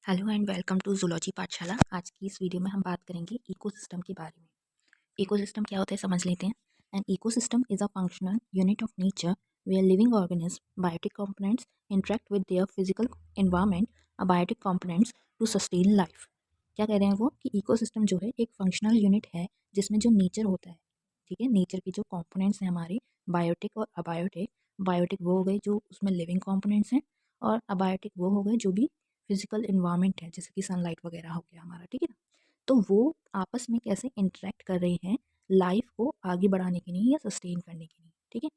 Hello and welcome to zoology Pathshala. आज की इस वीडियो में हम बात करेंगे इकोसिस्टम के बारे में। इकोसिस्टम क्या होता है समझ लेते हैं। An ecosystem is a functional unit of nature where living organism biotic components interact with their physical environment biotic components to sustain life. क्या कह रहे हैं वो कि इकोसिस्टम जो है एक फंक्शनल यूनिट है जिसमें जो नेचर होता है, ठीक है, नेचर के जो कंपोनेंट्स हैं हमारे बायोटिक और अबायोटिक। बायोटिक वो हो गए जो उसमें लिविंग कंपोनेंट्स हैं, और अबायोटिक वो हो गए जो भी फिजिकल इन्वायरमेंट है, जैसे कि सनलाइट वगैरह हो गया हमारा, ठीक है ना। तो वो आपस में कैसे इंटरेक्ट कर रहे हैं लाइफ को आगे बढ़ाने के लिए या सस्टेन करने के लिए, ठीक है।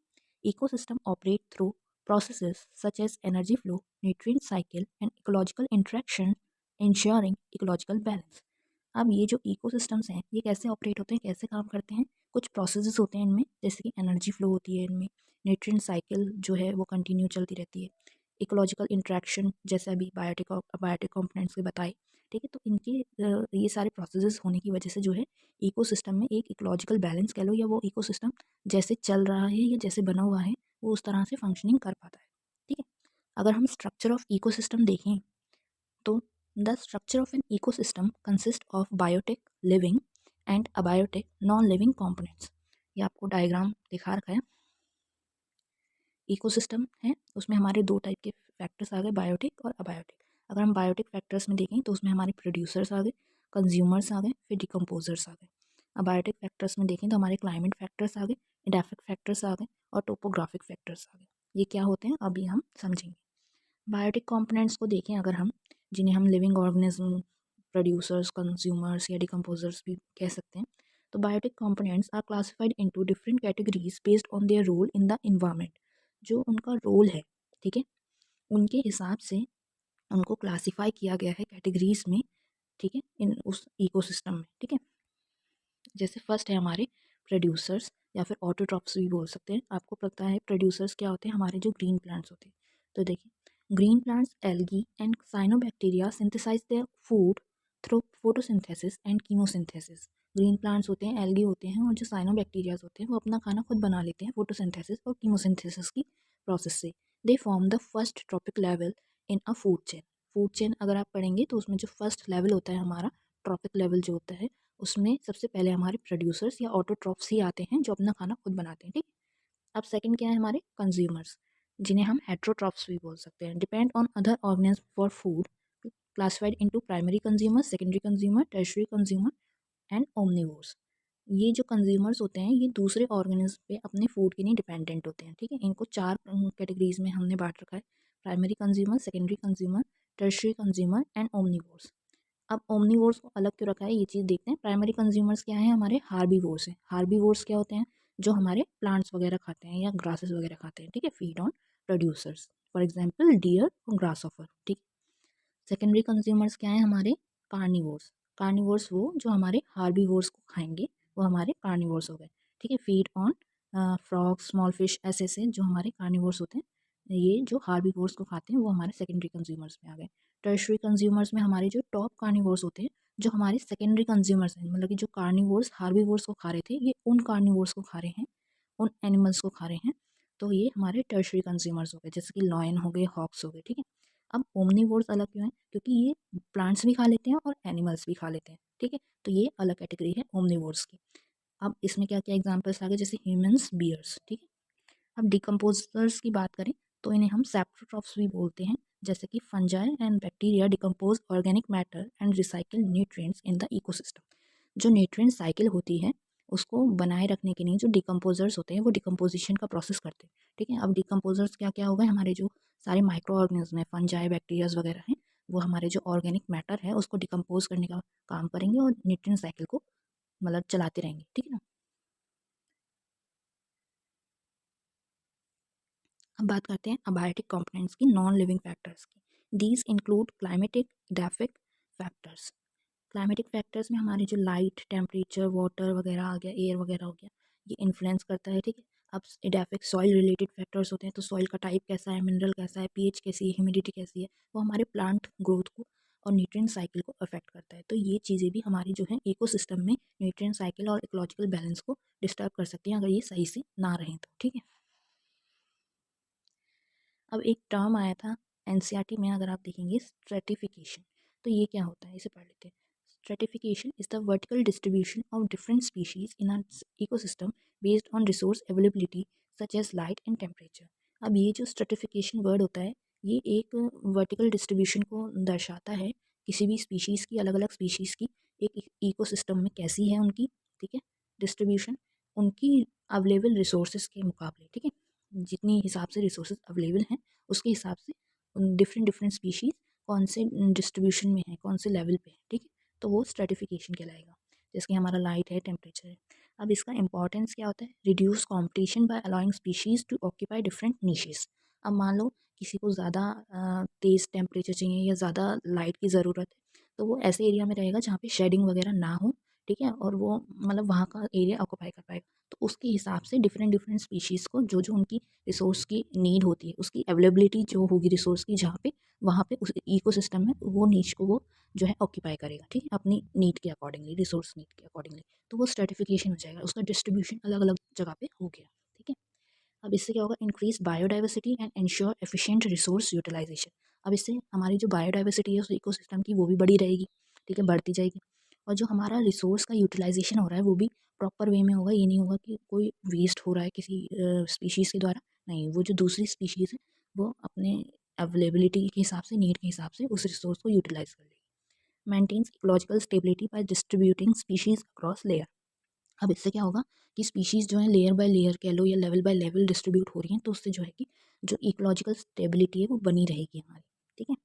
Ecosystem operate through processes such as energy flow, nutrient cycle and ecological interaction, ensuring ecological balance. अब ये जो इकोसिस्टम्स हैं ये कैसे ऑपरेट होते हैं, कैसे काम करते हैं। कुछ प्रोसेसेस होते हैं इनमें, जैसे कि एनर्जी फ्लो होती है इनमें, न्यूट्रिएंट साइकिल जो है वो कंटिन्यू चलती रहती है, इकोलॉजिकल इंट्रैक्शन जैसे अभी बायोटिक और अबायोटिक कंपोनेंट्स के बताए, ठीक है। तो इनके ये सारे प्रोसेसेस होने की वजह से जो है इकोसिस्टम में एक इकोलॉजिकल बैलेंस कह लो, या वो इकोसिस्टम जैसे चल रहा है या जैसे बना हुआ है वो उस तरह से फंक्शनिंग कर पाता है, ठीक है। अगर हम स्ट्रक्चर ऑफ इकोसिस्टम देखें तो the structure of an ecosystem consist of biotic living and abiotic non living components. ये आपको डायग्राम दिखा रखा है। इकोसिस्टम है उसमें हमारे दो टाइप के फैक्टर्स आ गए, बायोटिक और अबायोटिक। अगर हम बायोटिक फैक्टर्स में देखें तो उसमें हमारे प्रोड्यूसर्स आ गए, कंज्यूमर्स आ गए, फिर डिकम्पोजर्स आ गए। अबायोटिक फैक्टर्स में देखें तो हमारे क्लाइमेट फैक्टर्स आ गए, एडाफिक फैक्टर्स आ गए, और टोपोग्राफिक फैक्टर्स आ गए। ये क्या होते हैं अभी हम समझेंगे। बायोटिक कंपोनेंट्स को देखें अगर हम, जिन्हें हम लिविंग ऑर्गेनिज्म, प्रोड्यूसर्स, कंज्यूमर्स या डिकम्पोजर्स भी कह सकते हैं, तो biotic components are classified into different categories based on their role in the environment. जो उनका रोल है, ठीक है, उनके हिसाब से उनको क्लासिफाई किया गया है कैटेगरीज में, ठीक है, इन उस इकोसिस्टम में, ठीक है। जैसे फर्स्ट है हमारे प्रोड्यूसर्स, या फिर ऑटोट्रॉप्स भी बोल सकते हैं। आपको पता है प्रोड्यूसर्स क्या होते हैं, हमारे जो ग्रीन प्लांट्स होते हैं। तो देखिए, green plants algae and cyanobacteria synthesize their food through photosynthesis and chemosynthesis. Green plants होते हैं, एल्गी होते हैं, और जो साइनोबैक्टीरियाज होते हैं वो अपना खाना खुद बना लेते हैं फोटोसिंथेसिस और कीमोसिंथेसिस की प्रोसेस से। They form the first trophic level in a food chain. Food chain अगर आप पढ़ेंगे तो उसमें जो फर्स्ट लेवल होता है हमारा, ट्रॉपिक लेवल जो होता है, उसमें सबसे पहले हमारे प्रोड्यूसर्स या ऑटोट्रॉप्स ही आते हैं जो अपना खाना खुद बनाते हैं, ठीक। अब सेकंड क्या है हमारे कंज्यूमर्स, जिन्हें हम हेट्रोट्रॉप्स भी बोल सकते हैं। Depend on other organism for food, classified into primary consumer, secondary consumer, tertiary consumer and omnivores. ये जो कंज्यूमर्स होते हैं ये दूसरे ऑर्गेनिज्म पे अपने फूड के लिए डिपेंडेंट होते हैं, ठीक है। इनको चार कैटेगरीज में हमने बांट रखा है, primary consumer, secondary consumer, tertiary consumer and omnivores. अब ओमनीवोर्स को अलग क्यों रखा है ये चीज़ देखते हैं। प्राइमरी कंज्यूमर्स क्या है, हमारे हार्बीवोर्स हैं। हार्बीवोर्स क्या होते हैं, जो हमारे प्लांट्स वगैरह खाते हैं या ग्रासेस वगैरह खाते हैं, ठीक है, feed on producers, for example deer और ग्रास ऑफर, ठीक। सेकेंडरी कंज्यूमर्स क्या है हमारे, कार्निवोर्स। कार्निवोर्स वो जो हमारे हार्बीवोर्स को खाएंगे वो हमारे कार्निवोर्स हो गए, ठीक है, feed on frogs, small fish, ऐसे ऐसे जो हमारे कार्निवोर्स होते हैं। ये जो हार्बीवोर्स को खाते हैं वो हमारे सेकेंडरी कंज्यूमर्स में आ गए। टर्शरी कंज्यूमर्स में हमारे जो टॉप कार्निवोर्स होते हैं, जो हमारे सेकेंडरी कंज्यूमर्स हैं, मतलब कि जो कार्निवोर्स हार्बीवोर्स को खा रहे थे ये उन कार्निवोर्स को खा रहे हैं, उन एनिमल्स को खा रहे हैं। तो ये हमारे टर्शरी कंज्यूमर्स हो गए, जैसे कि लॉयन हो गए, हॉक्स हो गए, ठीक है। अब ओमनीवोर्स अलग क्यों है, क्योंकि ये प्लांट्स भी खा लेते हैं और एनिमल्स भी खा लेते हैं, ठीक है। तो ये अलग कैटेगरी है ओमनीवोर्स की। अब इसमें क्या क्या एग्जांपल्स आ गए, जैसे ह्यूमंस, बियर्स, ठीक है। अब डिकम्पोजर्स की बात करें तो इन्हें हम सेप्ट्रोट्रॉप्स भी बोलते हैं, जैसे कि fungi and bacteria decompose organic matter and recycle nutrients in the ecosystem. जो न्यूट्रिएंट साइकिल होती है उसको बनाए रखने के लिए जो डिकम्पोजर्स होते हैं वो डिकम्पोजिशन का प्रोसेस करते हैं, ठीक है। अब डिकम्पोजर्स क्या क्या हो गए, हमारे जो सारे माइक्रो ऑर्गेनिज्म है, फंजाई, बैक्टीरियाज वगैरह हैं, वो हमारे जो ऑर्गेनिक मैटर है उसको डिकम्पोज करने का काम करेंगे और न्यूट्रिएंट साइकिल को मतलब चलाते रहेंगे, ठीक है ना। अब बात करते हैं अबायोटिक कंपोनेंट्स की, नॉन लिविंग फैक्टर्स की। These include climatic, edaphic factors. Climatic factors में हमारे जो लाइट, टेम्परेचर, वाटर वगैरह आ गया, एयर वगैरह हो गया, ये इन्फ्लुएंस करता है, ठीक है। अब एडाफिक सॉइल रिलेटेड फैक्टर्स होते हैं, तो सॉइल का टाइप कैसा है, मिनरल कैसा है, पीएच कैसी है, ह्यूमिडिटी कैसी है, वो हमारे प्लांट ग्रोथ को और न्यूट्रिएंट साइकिल को अफेक्ट करता है। तो ये चीज़ें भी हमारी जो है इकोसिस्टम में न्यूट्रिएंट साइकिल और इकोलॉजिकल बैलेंस को डिस्टर्ब कर सकती हैं अगर ये सही से ना रहें तो, ठीक है। अब एक टर्म आया था एनसीईआरटी में, अगर आप देखेंगे, स्ट्रेटिफिकेशन। तो ये क्या होता है, इसे पढ़ लेते हैं। Stratification is the vertical distribution of different species in a ecosystem based on resource availability such as light and temperature. अब ये जो स्ट्रेटिफिकेशन वर्ड होता है, ये एक वर्टिकल डिस्ट्रीब्यूशन को दर्शाता है, किसी भी स्पीशीज़ की, अलग अलग स्पीशीज़ की एक इकोसिस्टम में कैसी है उनकी, ठीक है, डिस्ट्रीब्यूशन, उनकी अवेलेबल रिसोर्सेज के मुकाबले, ठीक है, जितनी हिसाब से रिसोर्सेज अवेलेबल हैं उसके हिसाब से डिफरेंट डिफरेंट स्पीशीज़ कौन से डिस्ट्रीब्यूशन में है, कौन से लेवल पे है, ठीक है, तो वो स्ट्रेटिफिकेशन कहलाएगा। जैसे कि हमारा लाइट है, टेम्परेचर है। अब इसका इंपॉर्टेंस क्या होता है, reduce competition by allowing species to occupy different niches. अब मान लो किसी को ज़्यादा तेज़ टेम्परेचर चाहिए या ज़्यादा लाइट की ज़रूरत है, तो वो ऐसे एरिया में रहेगा जहाँ पे शेडिंग वगैरह ना हो, ठीक है, और वो मतलब वहाँ का एरिया ऑक्यूपाई कर पाएगा। तो उसके हिसाब से डिफरेंट डिफरेंट स्पीशीज़ को जो जो उनकी रिसोर्स की नीड होती है, उसकी अवेलेबिलिटी जो होगी रिसोर्स की जहाँ पे, वहाँ पे उस इकोसिस्टम में वो नीश को वो जो है ऑक्यूपाई करेगा, ठीक है, अपनी नीड के अकॉर्डिंगली, रिसोर्स नीड के अकॉर्डिंगली। तो वो स्ट्रेटिफिकेशन हो जाएगा, उसका डिस्ट्रीब्यूशन अलग अलग जगह पे हो गया, ठीक है। अब इससे क्या होगा, increase biodiversity and ensure efficient resource utilization. अब इससे हमारी जो बायोडाइवर्सिटी है उस इकोसिस्टम की, वो भी बढ़ी रहेगी, ठीक है, बढ़ती जाएगी। और जो हमारा रिसोर्स का यूटिलाइजेशन हो रहा है वो भी प्रॉपर वे में होगा। ये नहीं होगा कि कोई वेस्ट हो रहा है किसी स्पीशीज़ के द्वारा, नहीं, वो जो दूसरी स्पीशीज़ है वो अपने अवेलेबिलिटी के हिसाब से, नीड के हिसाब से उस रिसोर्स को यूटिलाइज कर लेगी। Maintains ecological stability by distributing species across layer. अब इससे क्या होगा कि स्पीशीज़ जो है लेयर बाय लेयर कह लो या लेवल बाय लेवल डिस्ट्रीब्यूट हो रही हैं, तो उससे जो है कि जो इकोलॉजिकल स्टेबिलिटी है वो बनी रहेगी हमारी, ठीक है।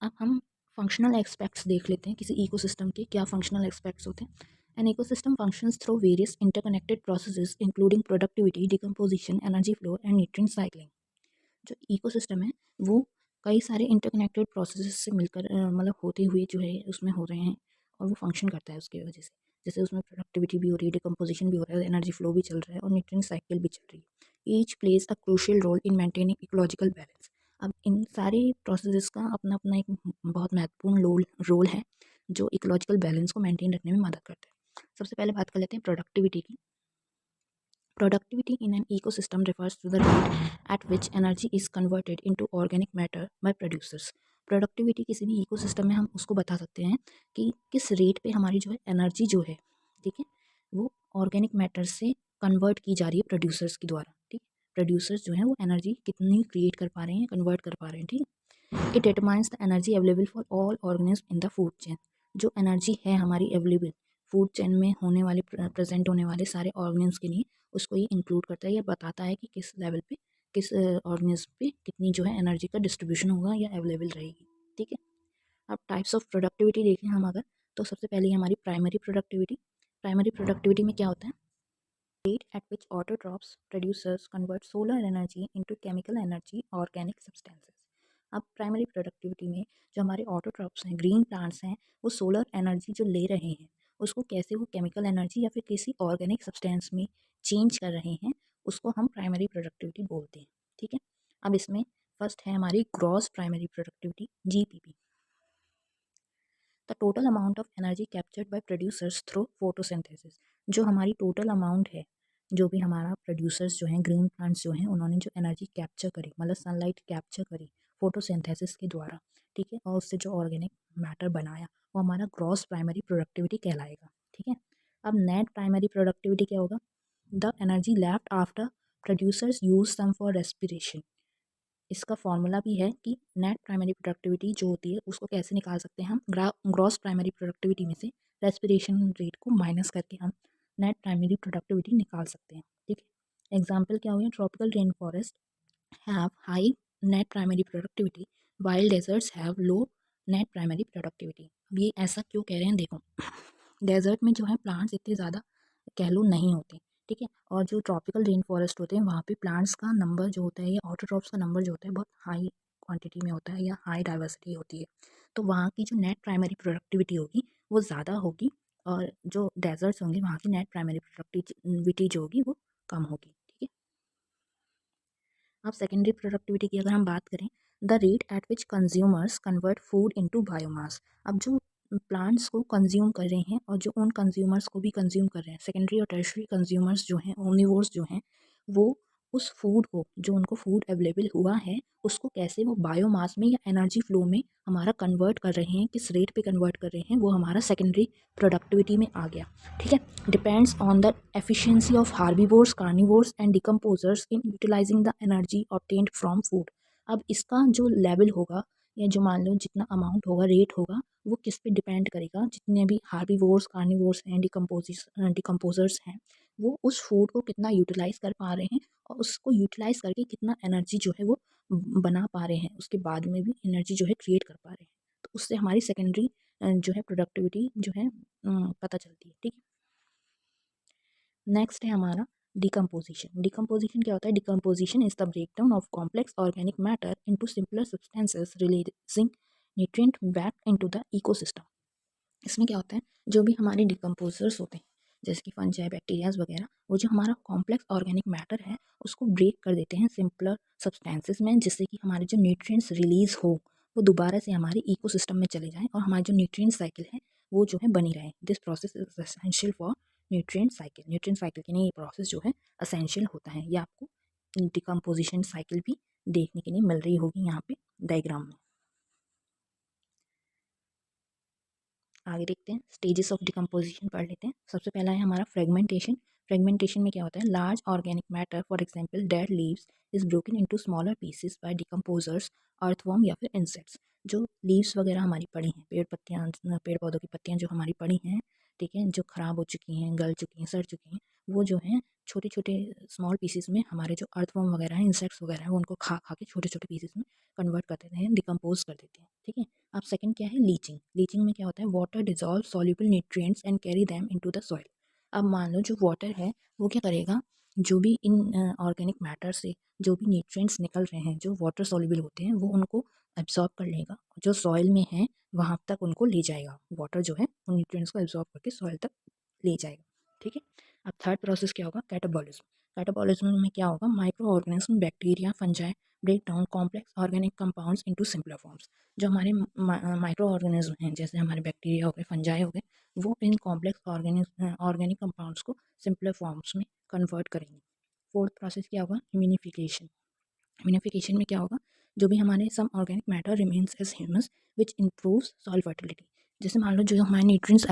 अब हम फंक्शनल एस्पेक्ट्स देख लेते हैं किसी इकोसिस्टम के, क्या फंक्शनल एस्पेक्ट्स होते हैं। An ecosystem functions through various interconnected processes including productivity, decomposition, energy flow and nutrient cycling. जो इकोसिस्टम है वो कई सारे इंटरकनेक्टेड प्रोसेसेस से मिलकर मतलब होते हुए जो है उसमें हो रहे हैं, और वो फंक्शन करता है उसकी वजह से। जैसे उसमें प्रोडक्टिविटी भी हो रही है, डिकम्पोजिशन भी हो रहा है, एनर्जी फ्लो भी चल रहा है और न्यूट्रिएंट साइकिल भी चल रही है। Each plays a crucial role in maintaining ecological balance. अब इन सारे प्रोसेसेस का अपना अपना एक बहुत महत्वपूर्ण रोल है जो इकोलॉजिकल बैलेंस को मेंटेन रखने में मदद करता है। सबसे पहले बात कर लेते हैं प्रोडक्टिविटी की। Productivity in an ecosystem refers to the rate at which energy is converted into organic matter by producers. Productivity किसी भी इकोसिस्टम में हम उसको बता सकते हैं कि किस रेट पे हमारी जो है एनर्जी जो है, ठीक है, वो ऑर्गेनिक मैटर से कन्वर्ट की जा रही है प्रोड्यूसर्स के द्वारा, ठीक है। प्रोड्यूसर्स जो है वो एनर्जी कितनी क्रिएट कर पा रहे हैं, कन्वर्ट कर पा रहे हैं, ठीक है। It determines the energy available for all organism in the food chain. जो एनर्जी है हमारी अवेलेबल फूड चेन में होने वाले, प्रेजेंट होने वाले सारे ऑर्गेनिज्म के लिए, उसको ये इंक्लूड करता है, या बताता है कि किस लेवल पे, किस ऑर्गेनिज्म पे कितनी जो है एनर्जी का डिस्ट्रीब्यूशन होगा या अवेलेबल रहेगी, ठीक है। अब टाइप्स ऑफ प्रोडक्टिविटी देखें हम अगर, तो सबसे पहले हमारी प्राइमरी प्रोडक्टिविटी। प्राइमरी प्रोडक्टिविटी में क्या होता है, rate at which autotrophs producers convert solar energy into chemical energy organic substances। अब प्राइमरी प्रोडक्टिविटी में जो हमारे ऑटोट्रॉप्स हैं, ग्रीन प्लांट्स हैं, वो सोलर एनर्जी जो ले रहे हैं उसको कैसे वो केमिकल एनर्जी या फिर किसी ऑर्गेनिक सब्सटेंस में चेंज कर रहे हैं, उसको हम प्राइमरी प्रोडक्टिविटी बोलते हैं, ठीक है। अब इसमें फर्स्ट है हमारी gross primary productivity, GPP. The total amount of energy captured by producers through photosynthesis. जो हमारी टोटल अमाउंट है, जो भी हमारा प्रोड्यूसर्स जो हैं, ग्रीन प्लांट्स जो हैं, उन्होंने जो एनर्जी कैप्चर करी, मतलब सनलाइट कैप्चर करी फोटोसिंथेसिस के द्वारा, ठीक है, और उससे जो ऑर्गेनिक मैटर बनाया, वो हमारा ग्रॉस प्राइमरी प्रोडक्टिविटी कहलाएगा, ठीक है। अब नेट प्राइमरी प्रोडक्टिविटी क्या होगा, the energy left after producers use some for respiration. इसका फॉर्मूला भी है कि नेट प्राइमरी प्रोडक्टिविटी जो होती है उसको कैसे निकाल सकते हैं हम, ग्रॉस प्राइमरी प्रोडक्टिविटी में से रेस्पिरेशन रेट को माइनस करके हम नेट प्राइमरी प्रोडक्टिविटी निकाल सकते हैं, ठीक है। एग्जाम्पल क्या हो गया, tropical rain forest have high net primary productivity while deserts have low net primary productivity. अब ये ऐसा क्यों कह रहे हैं, देखो, डेजर्ट में जो है प्लांट्स इतने ज़्यादा कह लो नहीं होते, ठीक है, और जो ट्रॉपिकल रेन फॉरेस्ट होते हैं वहाँ पे प्लांट्स का नंबर जो होता है या ऑटोट्रॉप्स का नंबर जो होता है बहुत हाई क्वांटिटी में होता है या हाई डाइवर्सिटी होती है, तो वहाँ की जो नेट प्राइमरी प्रोडक्टिविटी होगी वो ज़्यादा होगी, और जो डेजर्ट्स होंगे वहाँ की नेट प्राइमरी प्रोडक्टिविटी जो होगी वो कम होगी, ठीक है। अब सेकेंडरी प्रोडक्टिविटी की अगर हम बात करें, the rate at which consumers convert food into biomass. अब जो प्लांट्स को कंज्यूम कर रहे हैं और जो उन कंज्यूमर्स को भी कंज्यूम कर रहे हैं, सेकेंडरी और टर्शरी कंज्यूमर्स जो हैं, ओमनिवोर्स जो हैं, वो उस फूड को, जो उनको फूड अवेलेबल हुआ है, उसको कैसे वो बायोमास में या एनर्जी फ्लो में हमारा कन्वर्ट कर रहे हैं, किस रेट पे कन्वर्ट कर रहे हैं, वो हमारा सेकेंडरी प्रोडक्टिविटी में आ गया। ठीक है, depends on the efficiency of herbivores, carnivores and decomposers in utilizing the energy obtained from food. अब इसका जो लेवल होगा या जो मान लो जितना अमाउंट होगा, रेट होगा, वो किस पे डिपेंड करेगा, जितने भी हार्बीवोर्स, कार्निवोर्स हैं, डिकम्पोजर्स हैं, वो उस फूड को कितना यूटिलाइज़ कर पा रहे हैं और उसको यूटिलाइज़ करके कितना एनर्जी जो है वो बना पा रहे हैं, उसके बाद में भी एनर्जी जो है क्रिएट कर पा रहे हैं। तो उससे हमारी सेकेंडरी जो है प्रोडक्टिविटी जो है पता चलती है। ठीक है, नेक्स्ट है हमारा डिकम्पोजिशन। डिकम्पोजिशन क्या होता है? Decomposition is the breakdown of complex organic matter into simpler substances releasing nutrient back into the ecosystem. इसमें क्या होता है, जो भी हमारे डिकम्पोजर्स होते हैं जैसे कि फंजाई, बैक्टीरियाज वगैरह, वो जो हमारा कॉम्प्लेक्स ऑर्गेनिक मैटर है उसको ब्रेक कर देते हैं सिंपलर सब्सटेंसेस में, जिससे कि हमारे जो न्यूट्रिएंट्स रिलीज हो वो दोबारा से हमारे इकोसिस्टम में चले जाएं और हमारी जो न्यूट्रिएंट साइकिल है वो जो है बनी रहे। This process is essential for nutrient cycle. Nutrient cycle के लिए ये प्रोसेस जो है असेंशियल होता है। ये आपको डिकम्पोजिशन साइकिल भी देखने के लिए मिल रही होगी यहाँ पे डायग्राम में। आगे देखते हैं, स्टेजेस ऑफ डिकम्पोजिशन पढ़ लेते हैं। सबसे पहला है हमारा फ्रेगमेंटेशन। फ्रेगमेंटेशन में क्या होता है, large organic matter for example dead leaves is broken into smaller pieces by decomposers, earthworm या फिर इंसेक्ट्स। जो लीव्स वगैरह हमारी पड़ी हैं, पेड़ पौधों की पत्तियाँ जो हमारी पड़ी हैं, ठीक है, जो ख़राब हो चुकी हैं, गल चुकी हैं, सड़ चुकी हैं, वो जो हैं छोटे छोटे स्मॉल पीसेस में हमारे जो अर्थवर्म वगैरह हैं, इंसेक्ट्स वगैरह हैं, वो उनको खा खा के छोटे छोटे पीसेस में कन्वर्ट कर देते हैं, डिकम्पोज कर देते हैं। ठीक है, अब सेकंड क्या है, लीचिंग। लीचिंग में क्या होता है, water dissolve soluble nutrients and carry them into the soil. अब मान लो जो वाटर है वो क्या करेगा, जो भी इन ऑर्गेनिक मैटर से जो भी न्यूट्रिएंट्स निकल रहे हैं जो वाटर सॉल्युबल होते हैं वो उनको एब्जॉर्ब कर लेगा, जो सॉइल में है वहाँ तक उनको ले जाएगा। वाटर जो है उन न्यूट्रिएंट्स को एब्जॉर्ब करके सॉइल तक ले जाएगा। ठीक है, अब थर्ड प्रोसेस क्या होगा, कैटाबॉलिज्म। कैटाबॉलिज्म में क्या होगा, micro organism, bacteria, fungi break down complex organic compounds into simpler forms. जो हमारे माइक्रो ऑर्गेनिज्म हैं जैसे हमारे बैक्टीरिया हो गए, फंजाई हो गए, वो इन कॉम्प्लेक्स ऑर्गेनिक कंपाउंड्स को सिंपलर फॉर्म्स में कन्वर्ट करेंगे। फोर्थ प्रोसेस क्या होगा, ह्यूमिनिफिकेशन। ह्यूमिनिफिकेशन में क्या होगा, जो भी हमारे some organic matter remains as humus which improves soil fertility. जैसे मान लो जो हमारे न्यूट्रिएंट्स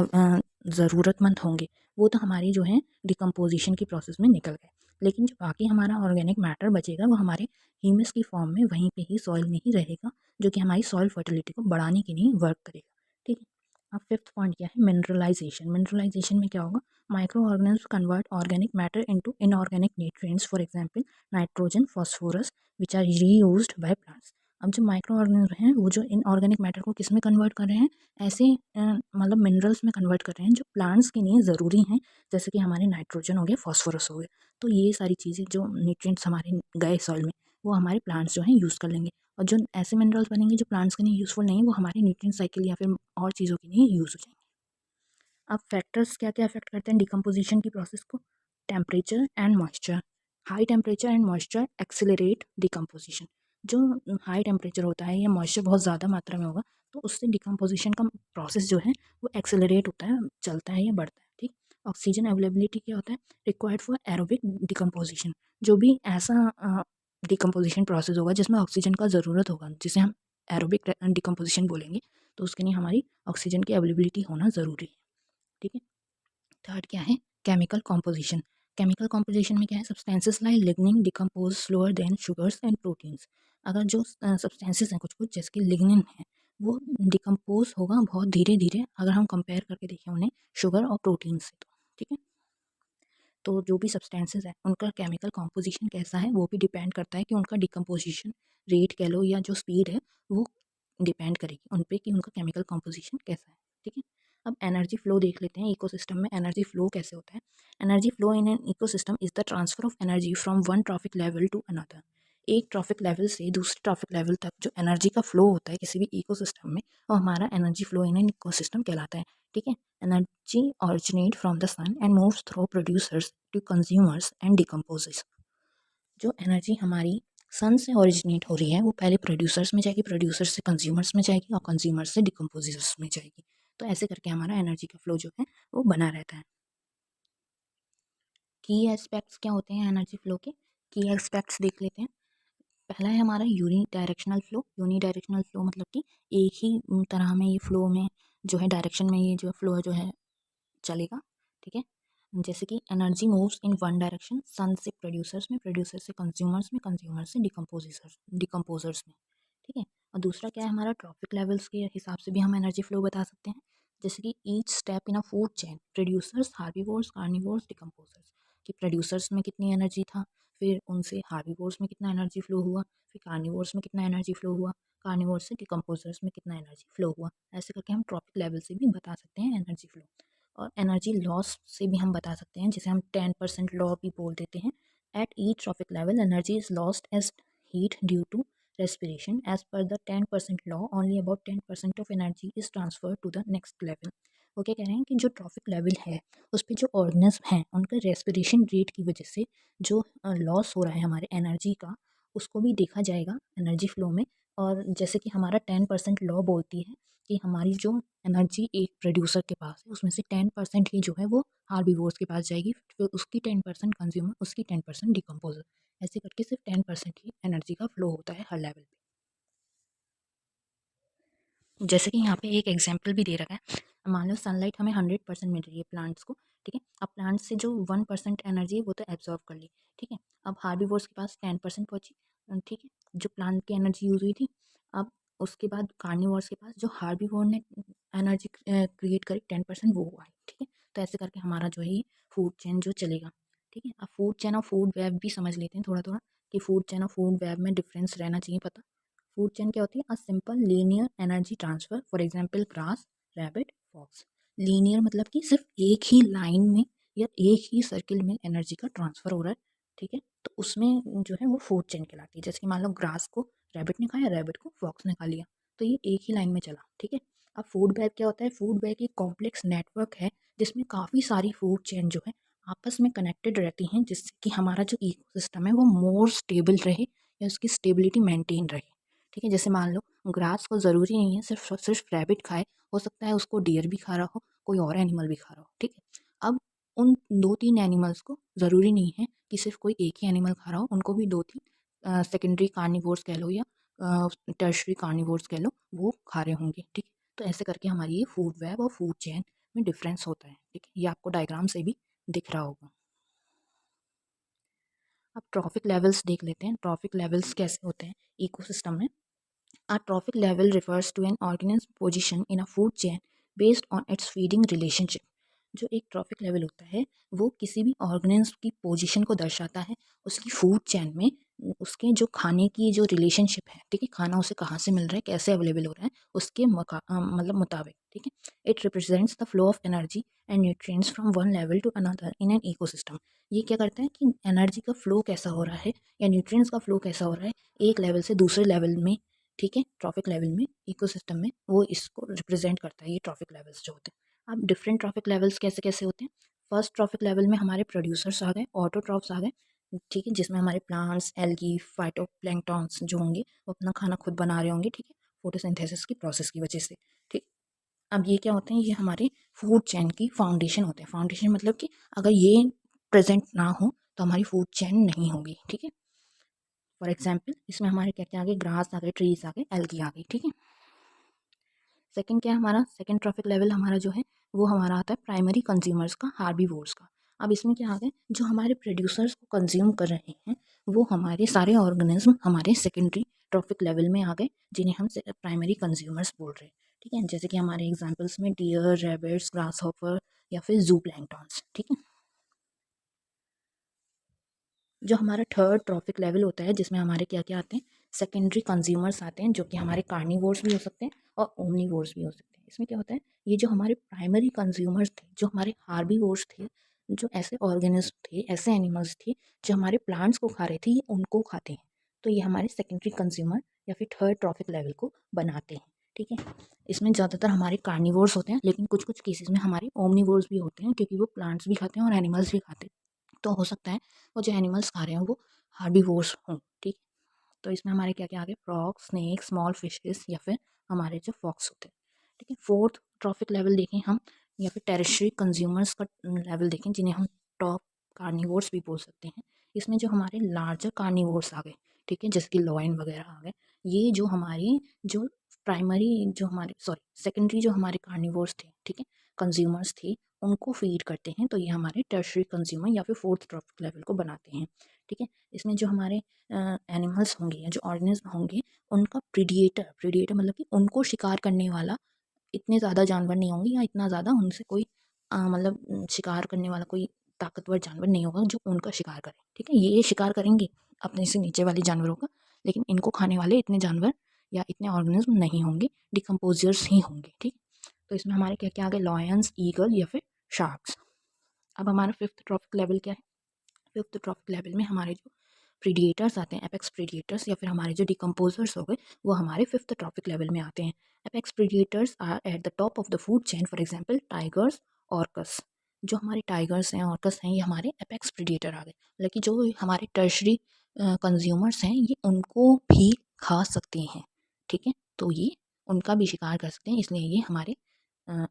ज़रूरतमंद होंगे वो तो हमारी जो है डिकम्पोजिशन की प्रोसेस में निकल गए, लेकिन जो बाकी हमारा ऑर्गेनिक मैटर बचेगा वो हमारे ह्यूमस की फॉर्म में वहीं पे ही सॉइल में ही रहेगा, जो कि हमारी सॉइल फर्टिलिटी को बढ़ाने के लिए वर्क करेगा। ठीक है, अब फिफ्थ पॉइंट क्या है, मिनरलाइजेशन। मिनरलाइजेशन में क्या होगा, micro organism convert organic matter into inorganic nutrients, for example nitrogen, phosphorus which are reused by plants. अब जो माइक्रो ऑर्गेनिज्म हैं वो जो इनऑर्गेनिक मैटर को किस में कन्वर्ट कर रहे हैं, ऐसे मतलब मिनरल्स में कन्वर्ट कर रहे हैं जो प्लांट्स के लिए ज़रूरी हैं, जैसे कि हमारे नाइट्रोजन हो गया, फॉस्फोरस हो गया। तो ये सारी चीज़ें जो न्यूट्रिएंट्स हमारे गए सॉइल में वो हमारे प्लांट्स जो हैं यूज़ कर लेंगे, और जो ऐसे मिनरल्स बनेंगे जो प्लांट्स के लिए यूज़फुल नहीं है वो हमारे न्यूट्रिएंट साइकिल या फिर और चीज़ों के लिए यूज़ हो जाएंगे। अब फैक्टर्स क्या क्या अफेक्ट करते हैं डिकम्पोजिशन की प्रोसेस को, temperature and moisture. High temperature and moisture accelerate decomposition. जो हाई टेम्परेचर होता है या मॉइस्चर बहुत ज़्यादा मात्रा में होगा तो उससे डिकम्पोजिशन का प्रोसेस जो है वो एक्सेलरेट होता है, चलता है या बढ़ता है। ठीक, ऑक्सीजन अवेलेबिलिटी क्या होता है, रिक्वायर्ड फॉर एरोबिक डिकम्पोजिशन। जो भी ऐसा डिकम्पोजिशन प्रोसेस होगा जिसमें ऑक्सीजन का ज़रूरत होगा, जिसे हम एरोबिक डिकम्पोजिशन बोलेंगे, तो उसके लिए हमारी ऑक्सीजन की अवेलेबिलिटी होना ज़रूरी है। ठीक है, थर्ड क्या है, केमिकल कॉम्पोजिशन। केमिकल कॉम्पोजिशन में क्या है, substances like lignin decompose slower then sugars and proteins. अगर जो सब्सटेंसेस हैं कुछ कुछ जैसे कि लिग्निन है वो डिकम्पोज होगा बहुत धीरे धीरे, अगर हम कंपेयर करके देखें उन्हें शुगर और प्रोटीन से। तो ठीक है, तो जो भी सब्सटेंसेस हैं उनका केमिकल कॉम्पोजिशन कैसा है वो भी डिपेंड करता है कि उनका डिकम्पोजिशन रेट कह लो या जो स्पीड है वो डिपेंड करेगी उन पे कि उनका केमिकल कॉम्पोजिशन कैसा है। ठीक है, अब एनर्जी फ्लो देख लेते हैं। इकोसिस्टम में एनर्जी फ्लो कैसे होता है, energy flow in an ecosystem is the transfer of energy from one trophic level to another. एक ट्रॉफिक लेवल से दूसरे ट्रॉफिक लेवल तक जो एनर्जी का फ्लो होता है किसी भी इकोसिस्टम में वो हमारा energy flow in an ecosystem कहलाता है। ठीक है, energy originate from the sun and moves through producers to consumers and decomposes। जो एनर्जी हमारी सन से ओरिजिनेट हो रही है वो पहले प्रोड्यूसर्स में जाएगी, प्रोड्यूसर्स से कंज्यूमर्स में जाएगी और कंज्यूमर्स से डिकम्पोजर्स में जाएगी। तो ऐसे करके हमारा एनर्जी का फ्लो जो है वो बना रहता है। की एस्पेक्ट्स क्या होते हैं एनर्जी फ्लो के, की एस्पेक्ट्स देख लेते हैं। पहला है हमारा यूनिडायरेक्शनल फ्लो। यूनिडायरेक्शनल फ्लो मतलब कि एक ही तरह में ये फ्लो में जो है डायरेक्शन में ये जो फ्लो जो है चलेगा, ठीक है। जैसे कि energy moves in one direction, sun से प्रोड्यूसर्स में, प्रोड्यूसर से कंज्यूमर्स में, कंज्यूमर से डिकम्पोजर्स में, ठीक है। और दूसरा क्या है हमारा ट्रॉफिक लेवल्स के हिसाब से भी हम एनर्जी फ्लो बता सकते हैं। जैसे कि each step in a food chain, producers, herbivores, carnivores, decomposers, कि प्रोड्यूसर्स में कितनी एनर्जी था, फिर उनसे हार्बीवोर्स में कितना एनर्जी फ्लो हुआ, फिर कार्निवोर्स में कितना एनर्जी फ्लो हुआ, कार्निवोर्स से डिकम्पोजर्स में कितना एनर्जी फ्लो हुआ। ऐसे करके हम ट्रॉपिक लेवल से भी बता सकते हैं एनर्जी फ्लो। और एनर्जी लॉस से भी हम बता सकते हैं, जिसे हम 10% लॉ भी बोल देते हैं। At each trophic level energy is lost as heat due to respiration. As per the 10% law, only about 10% of energy is transferred to the next level. वो क्या कह रहे हैं कि जो ट्रॉफिक लेवल है उस पर जो ऑर्गेनिज्म हैं उनका रेस्पिरेशन रेट की वजह से जो लॉस हो रहा है हमारे एनर्जी का, उसको भी देखा जाएगा एनर्जी फ्लो में। और जैसे कि हमारा 10% लॉ बोलती है कि हमारी जो एनर्जी एक प्रोड्यूसर के पास है उसमें से 10% ही जो है वो हार्बीवोर्स के पास जाएगी, फिर उसकी 10% कंज्यूमर, उसकी 10% डिकम्पोजर। ऐसे करके सिर्फ 10% ही एनर्जी का फ्लो होता है हर लेवल पे। जैसे कि यहाँ पे एक एग्जांपल भी दे रखा है, मान लो सनलाइट हमें 100% मिल रही है प्लांट्स को, ठीक है। अब प्लांट से जो 1% एनर्जी है वो तो एब्जॉर्व कर ली, ठीक है। अब हार्बीवोर्स के पास 10% पहुँची, ठीक है, जो प्लांट की एनर्जी यूज़ हुई थी। अब उसके बाद कार्निवोर्स के पास जो हार्बीवोर ने एनर्जी क्रिएट करी 10% वो आई, ठीक है। तो ऐसे करके हमारा जो है फूड चेन जो चलेगा, ठीक है। अब फूड चेन और फूड वेब भी समझ लेते हैं थोड़ा थोड़ा, कि फूड चेन और फूड वेब में डिफरेंस रहना चाहिए पता। फूड चेन क्या होती है? A simple linear energy transfer, for example grass, rabbit, fox. Linear मतलब कि सिर्फ एक ही लाइन में या एक ही सर्किल में एनर्जी का ट्रांसफर हो रहा है, ठीक है। तो उसमें जो है वो फूड चेन कहलाती है। जैसे कि मान लो ग्रास को रैबिट ने खाया, रैबिट को फॉक्स ने खा लिया, तो ये एक ही लाइन में चला, ठीक है। अब फूड वेब क्या होता है? फूड वेब एक कॉम्प्लेक्स नेटवर्क है जिसमें काफ़ी सारी फूड चेन जो है आपस में कनेक्टेड रहती हैं, जिससे कि हमारा जो इकोसिस्टम है वो मोर स्टेबल रहे या उसकी स्टेबिलिटी मेंटेन रहे, ठीक है। जैसे मान लो ग्रास को ज़रूरी नहीं है सिर्फ रैबिट खाए, हो सकता है उसको डियर भी खा रहा हो, कोई और एनिमल भी खा रहा हो, ठीक है। अब उन 2-3 एनिमल्स को ज़रूरी नहीं है कि सिर्फ कोई एक ही एनिमल खा रहा हो, उनको भी 2-3 सेकेंडरी कार्निवोर्स कह लो या टर्शरी कार्निवोर्स कह लो, वो खा रहे होंगे, ठीक है। तो ऐसे करके हमारी ये फूड वेब और फूड चेन में डिफरेंस होता है, ठीक है। ये आपको डायग्राम से भी दिख रहा होगा। अब ट्रॉफिक लेवल्स देख लेते हैं। ट्रॉफिक लेवल्स कैसे होते हैं इकोसिस्टम में? A trophic level refers to an organism's position in a food chain based on its feeding relationship. जो एक ट्रॉफिक लेवल होता है वो किसी भी ऑर्गेनिज्म की पोजीशन को दर्शाता है उसकी फूड चेन में, उसके जो खाने की जो रिलेशनशिप है, ठीक है, खाना उसे कहाँ से मिल रहा है, कैसे अवेलेबल हो रहा है, उसके मतलब मुताबिक, ठीक है। It represents the flow of energy and nutrients from one level to another in an ecosystem. ये क्या करता है कि एनर्जी का फ्लो कैसा हो रहा है या न्यूट्रिएंट्स का फ्लो कैसा हो रहा है एक लेवल से दूसरे लेवल में, ठीक है, ट्रॉफिक लेवल में, इकोसिस्टम में, वो इसको रिप्रेजेंट करता है ये ट्रॉफिक लेवल्स जो होते हैं। अब डिफरेंट ट्रॉफिक लेवल्स कैसे कैसे होते हैं? फर्स्ट ट्रॉफिक लेवल में हमारे प्रोड्यूसर्स आ गए, ऑटोट्रॉफ्स आ गए, ठीक है, जिसमें हमारे प्लांट्स, एल्गी, फाइटोप्लैंक्टन्स जो होंगे वो अपना खाना खुद बना रहे होंगे, ठीक है, फोटोसिंथेसिस की प्रोसेस की वजह से, ठीक। अब ये क्या होते हैं? ये हमारे फूड चेन की फाउंडेशन होते हैं। फाउंडेशन मतलब कि अगर ये प्रेजेंट ना हो तो हमारी फूड चेन नहीं होगी, ठीक है। फॉर एग्जाम्पल इसमें हमारे क्या क्या आ गए? ग्रास आ गए, ट्रीज आ गए, एल्गी आ गई, ठीक है। सेकंड क्या है हमारा? सेकंड ट्रॉफिक लेवल हमारा जो है वो हमारा आता है प्राइमरी कंज्यूमर्स का, हार्बीवोर्स का। अब इसमें क्या आ गए? जो हमारे प्रोड्यूसर्स को कंज्यूम कर रहे हैं वो हमारे सारे ऑर्गेनिज्म हमारे सेकेंडरी ट्रॉफिक लेवल में आ गए, जिन्हें हम प्राइमरी कंज्यूमर्स बोल रहे हैं, ठीक है। जैसे कि हमारे एग्जाम्पल्स में डियर, रैबिट्स, ग्रास हॉपर या फिर जू प्लैंक्टन्स, ठीक है। जो हमारा थर्ड ट्रॉफिक लेवल होता है जिसमें हमारे क्या क्या आते हैं? सेकेंडरी कंज्यूमर्स आते हैं, जो कि हमारे कार्निवोर्स भी हो सकते हैं और ओमनीवोर्स भी हो सकते हैं। इसमें क्या होता है? ये जो हमारे प्राइमरी कंज्यूमर्स थे, जो हमारे हार्बीवोर्स थे, जो ऐसे ऑर्गेनिज्म थे, ऐसे एनिमल्स थे जो हमारे प्लांट्स को खा रहे थे, ये उनको खाते हैं। तो ये हमारे सेकेंडरी कंज्यूमर या फिर थर्ड ट्रॉफिक लेवल को बनाते हैं, ठीक है। इसमें ज़्यादातर हमारे कार्निवोर्स होते हैं, लेकिन कुछ कुछ केसेस में हमारे ओमनीवोर्स भी होते हैं, क्योंकि वो प्लांट्स भी खाते हैं और एनिमल्स भी खाते हैं। तो हो सकता है वो जो एनिमल्स खा रहे हैं वो हार्बीवोर्स हों, ठीक। तो इसमें हमारे क्या क्या आ गए? फ्रॉग, स्नेक, स्मॉल फिशेस या फिर हमारे जो फॉक्स होते हैं, ठीक है। फोर्थ ट्रॉफिक लेवल देखें हम, या फिर टेरिशरी कंज्यूमर्स का लेवल देखें, जिन्हें हम टॉप कार्निवोर्स भी बोल सकते हैं। इसमें जो हमारे लार्जर कार्निवोर्स आ गए, ठीक है, जैसे कि लॉयन वगैरह आ गए, ये जो हमारी जो प्राइमरी जो हमारे सॉरी सेकेंडरी जो हमारे कार्निवोर्स थे, ठीक है, कंज्यूमर्स थे, उनको फीड करते हैं, तो ये हमारे टर्शरी कंज्यूमर या फिर फोर्थ ट्रॉफिक लेवल को बनाते हैं, ठीक है। इसमें जो हमारे एनिमल्स होंगे या जो ऑर्गेनिज्म होंगे, उनका प्रीडिएटर प्रीडिएटर मतलब कि उनको शिकार करने वाला इतने ज़्यादा जानवर नहीं होंगे या इतना ज़्यादा उनसे कोई मतलब शिकार करने वाला कोई ताकतवर जानवर नहीं होगा जो उनका शिकार करे, ठीक है। ये शिकार करेंगे अपने से नीचे वाले जानवरों का, लेकिन इनको खाने वाले इतने जानवर या इतने ऑर्गेनिज्म नहीं होंगे, डिकम्पोजर्स ही होंगे, ठीक। तो इसमें हमारे क्या क्या आ गए, लॉयंस, ईगल या फिर शार्क्स। अब हमारा फिफ्थ ट्रॉफिक लेवल क्या है, फिफ्थ ट्रॉफिक लेवल में हमारे जो प्रीडिएटर्स आते हैं, एपेक्स प्रीडिएटर्स या फिर हमारे जो डिकम्पोजर्स हो गए, वो हमारे फिफ्थ ट्रॉफिक लेवल में आते हैं। Apex predators are at the top of the food chain, for example tigers, orcas. जो हमारे टाइगर्स हैं, ऑर्कस हैं, ये हमारे एपेक्स प्रीडिएटर आ गए। लेकिन जो हमारे टर्शरी कंज्यूमर्स हैं, ये उनको भी खा सकते हैं, ठीक है। तो ये उनका भी शिकार कर सकते हैं, इसलिए ये हमारे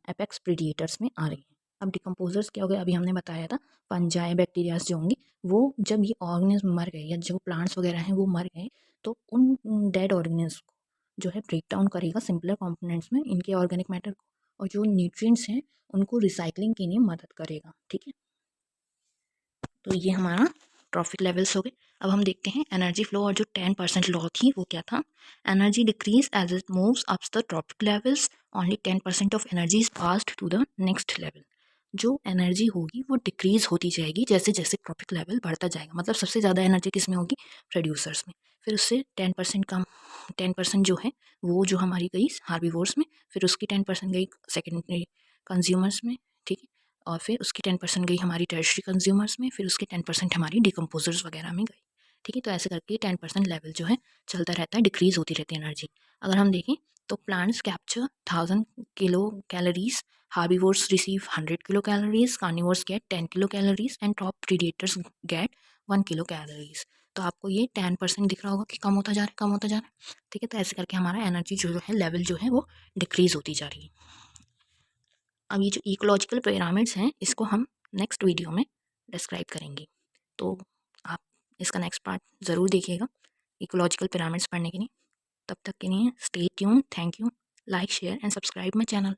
एपेक्स प्रीडिएटर्स में आ रही हैं। अब डिकम्पोजर्स क्या हो गए, अभी हमने बताया था फंजाई बैक्टीरियाज जो होंगे, वो जब ये ऑर्गेनिज्म मर गए या जो प्लांट्स वगैरह हैं वो मर गए, तो उन डेड ऑर्गेनिज्म को जो है ब्रेक डाउन करेगा सिंपलर कंपोनेंट्स में, इनके ऑर्गेनिक मैटर को, और जो न्यूट्रिएंट्स हैं उनको रिसाइकलिंग के लिए मदद करेगा, ठीक है। तो ये हमारा ट्रॉफिक लेवल्स हो गए। अब हम देखते हैं एनर्जी फ्लो और जो 10% लॉ थी वो क्या था। Energy decrease as it moves up the trophic levels, only 10% of energy is passed to the next level. जो एनर्जी होगी वो डिक्रीज होती जाएगी जैसे जैसे ट्रॉपिक लेवल बढ़ता जाएगा, मतलब सबसे ज़्यादा एनर्जी किस में होगी, प्रोड्यूसर्स में। फिर उससे 10% कम, 10% जो है वो जो हमारी गई हार्बीवोर्स में, फिर उसकी 10% गई सेकेंडरी कंज्यूमर्स में, ठीक है। और फिर उसकी 10% गई हमारी टर्शरी कंज्यूमर्स में, फिर उसकी 10% हमारी डिकम्पोजर्स वगैरह में गई, ठीक है। तो ऐसे करके 10% लेवल जो है चलता रहता है, डिक्रीज होती रहती है एनर्जी। अगर हम देखें तो plants capture 1000 kilo calories, herbivores receive 100 kilocalories, carnivores get 10 kilocalories and top predators get 1 kilocalories। तो आपको ये 10% दिख रहा होगा कि कम होता जा रहा है, कम होता जा रहा है, ठीक है। तो ऐसे करके हमारा एनर्जी जो है लेवल जो है वो डिक्रीज होती जा रही है। अब ये जो इकोलॉजिकल पिरामिड्स हैं इसको हम नेक्स्ट वीडियो में डिस्क्राइब करेंगे, तो आप इसका नेक्स्ट पार्ट ज़रूर देखिएगा इकोलॉजिकल पिरामिड्स पढ़ने के लिए। तब तक के लिए stay tune, thank you, like share and subscribe my channel.